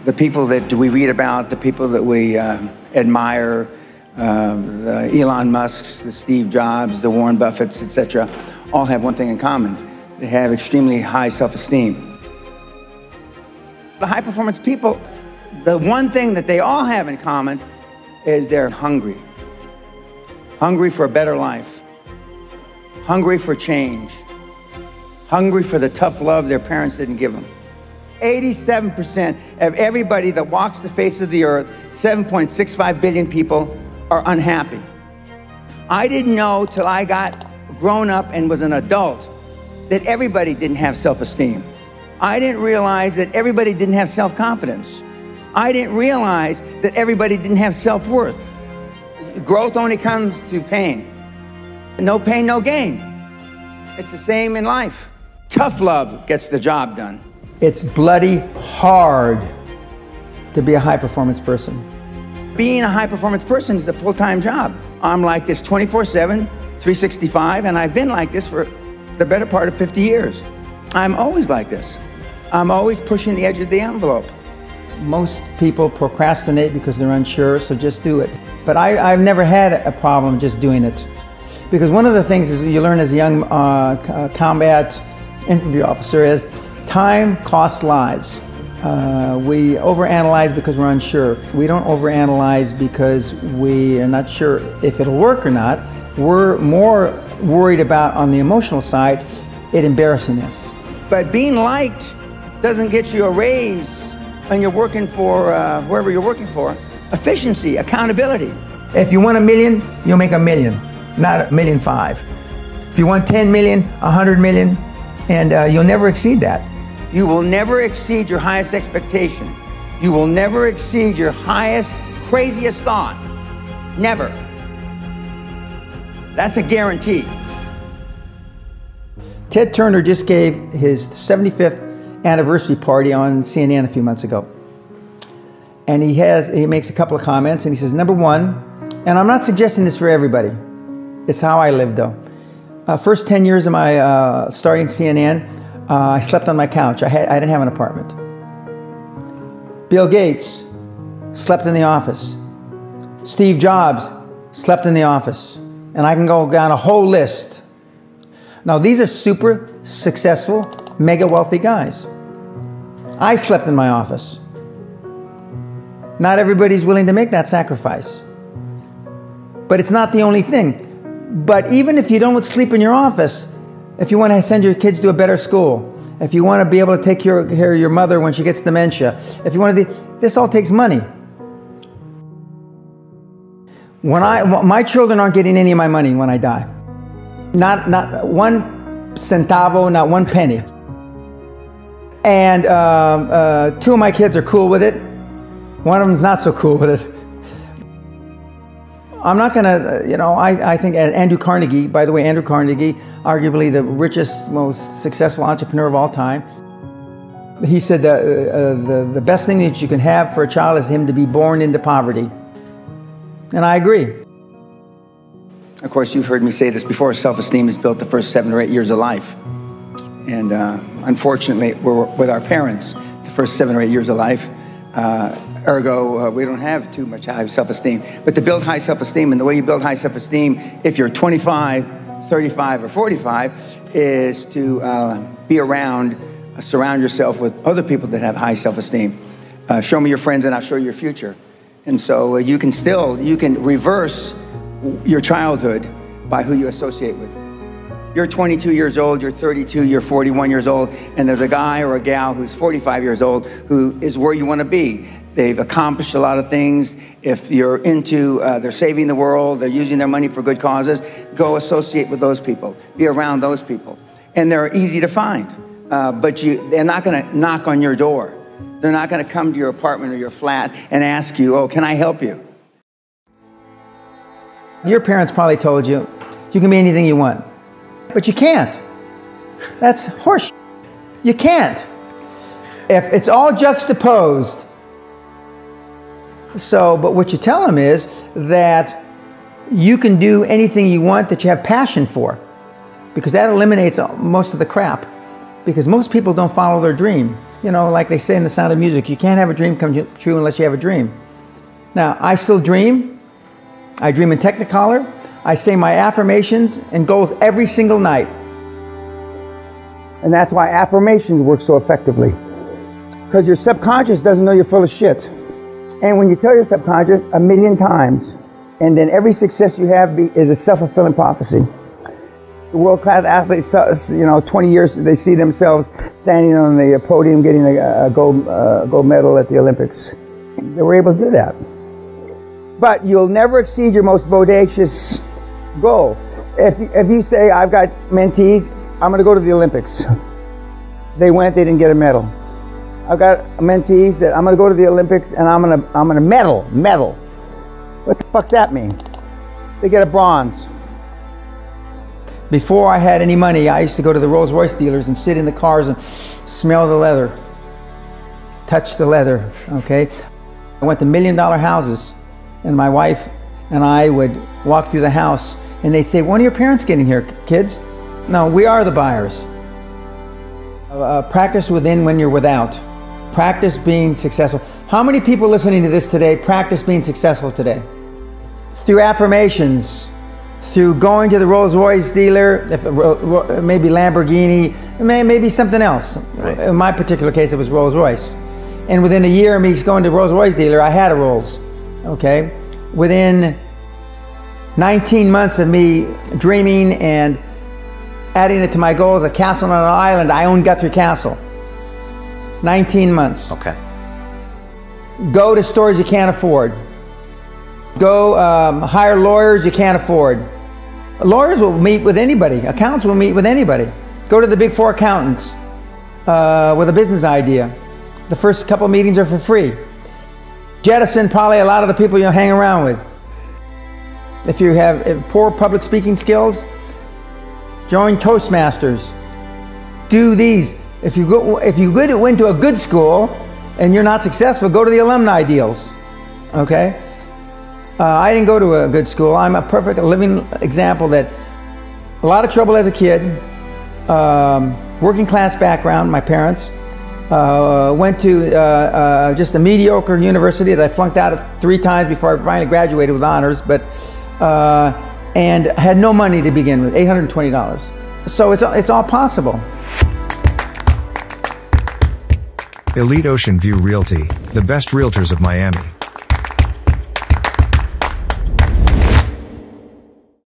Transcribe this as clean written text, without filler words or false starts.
The people that we read about, the people that we admire, the Elon Musks, the Steve Jobs, the Warren Buffetts, etc., all have one thing in common. They have extremely high self-esteem. The high-performance people, the one thing that they all have in common is they're hungry. Hungry for a better life. Hungry for change. Hungry for the tough love their parents didn't give them. 87% of everybody that walks the face of the earth, 7.65 billion people, are unhappy. I didn't know till I got grown up and was an adult that everybody didn't have self-esteem. I didn't realize that everybody didn't have self-confidence. I didn't realize that everybody didn't have self-worth. Growth only comes through pain. No pain, no gain. It's the same in life. Tough love gets the job done. It's bloody hard to be a high-performance person. Being a high-performance person is a full-time job. I'm like this 24/7, 365, and I've been like this for the better part of 50 years. I'm always like this. I'm always pushing the edge of the envelope. Most people procrastinate because they're unsure, so just do it. But I've never had a problem just doing it. Because one of the things is you learn as a young combat infantry officer is time costs lives. We overanalyze because we're unsure. We don't overanalyze because we are not sure if it'll work or not. We're more worried about, on the emotional side, it embarrassing us. But being liked doesn't get you a raise when you're working for whoever you're working for. Efficiency, accountability. If you want $1 million, you'll make $1 million, not $1.5 million. If you want 10 million, 100 million, and you'll never exceed that. You will never exceed your highest expectation. You will never exceed your highest, craziest thought. Never. That's a guarantee. Ted Turner just gave his 75th anniversary party on CNN a few months ago. And he makes a couple of comments, and he says, number one, and I'm not suggesting this for everybody. It's how I live, though. First 10 years of my starting CNN, I slept on my couch. I didn't have an apartment. Bill Gates slept in the office. Steve Jobs slept in the office. And I can go down a whole list. Now, these are super successful, mega wealthy guys. I slept in my office. Not everybody's willing to make that sacrifice. But it's not the only thing. But even if you don't sleep in your office, if you want to send your kids to a better school, if you want to be able to take care of your mother when she gets dementia, if you want to, this all takes money. My children aren't getting any of my money when I die. Not one centavo, not one penny. And two of my kids are cool with it. One of them's not so cool with it. I'm not gonna, I think Andrew Carnegie, by the way, Andrew Carnegie, arguably the richest, most successful entrepreneur of all time, he said the best thing that you can have for a child is him to be born into poverty. And I agree. Of course, you've heard me say this before, self-esteem is built the first 7 or 8 years of life. And unfortunately, we're with our parents the first 7 or 8 years of life. Ergo, we don't have too much high self-esteem. But to build high self-esteem, and the way you build high self-esteem, if you're 25, 35, or 45, is to be around, surround yourself with other people that have high self-esteem. Show me your friends and I'll show you your future. And so you can reverse your childhood by who you associate with. You're 22 years old, you're 32, you're 41 years old, and there's a guy or a gal who's 45 years old who is where you want to be. They've accomplished a lot of things. If you're into, they're saving the world, they're using their money for good causes, go associate with those people. Be around those people. And they're easy to find, but they're not going to knock on your door. They're not going to come to your apartment or your flat and ask you, oh, can I help you? Your parents probably told you, you can be anything you want. But you can't. That's horseshit. You can't. If it's all juxtaposed. So, but what you tell them is that you can do anything you want that you have passion for. Because that eliminates most of the crap. Because most people don't follow their dream. You know, like they say in The Sound of Music, you can't have a dream come true unless you have a dream. Now, I still dream. I dream in Technicolor. I say my affirmations and goals every single night. And that's why affirmations work so effectively. Because your subconscious doesn't know you're full of shit. And when you tell your subconscious 1,000,000 times, and then every success you have is a self-fulfilling prophecy. The world-class athletes, 20 years, they see themselves standing on the podium getting a gold medal at the Olympics. They were able to do that. But you'll never exceed your most bodacious goal. If you say, I've got mentees, I'm going to go to the Olympics. They went, they didn't get a medal. I've got mentees that I'm going to go to the Olympics and I'm going to medal. What the fuck's that mean? They get a bronze. Before I had any money, I used to go to the Rolls Royce dealers and sit in the cars and smell the leather, touch the leather, okay? I went to $1 million houses, and my wife and I would walk through the house and they'd say, when are your parents getting here, kids? No, we are the buyers. Practice within when you're without. Practice being successful. How many people listening to this today practice being successful today? Through affirmations, through going to the Rolls Royce dealer, maybe Lamborghini, maybe something else. Right. In my particular case, it was Rolls Royce. And within a year of me going to Rolls Royce dealer, I had a Rolls, okay? Within 19 months of me dreaming and adding it to my goals, a castle on an island, I own Guthrie Castle. 19 months. Okay. Go to stores you can't afford. Go hire lawyers you can't afford. Lawyers will meet with anybody. Accountants will meet with anybody. Go to the big 4 accountants with a business idea. The first couple meetings are for free. Jettison probably a lot of the people you'll hang around with. If you have poor public speaking skills, join Toastmasters. Do these. If you went to a good school and you're not successful, go to the alumni deals. Okay? I didn't go to a good school. I'm a perfect living example that a lot of trouble as a kid, working class background, my parents, went to just a mediocre university that I flunked out of 3 times before I finally graduated with honors, but and had no money to begin with, $820. So it's all possible. Elite Ocean View Realty, the best realtors of Miami.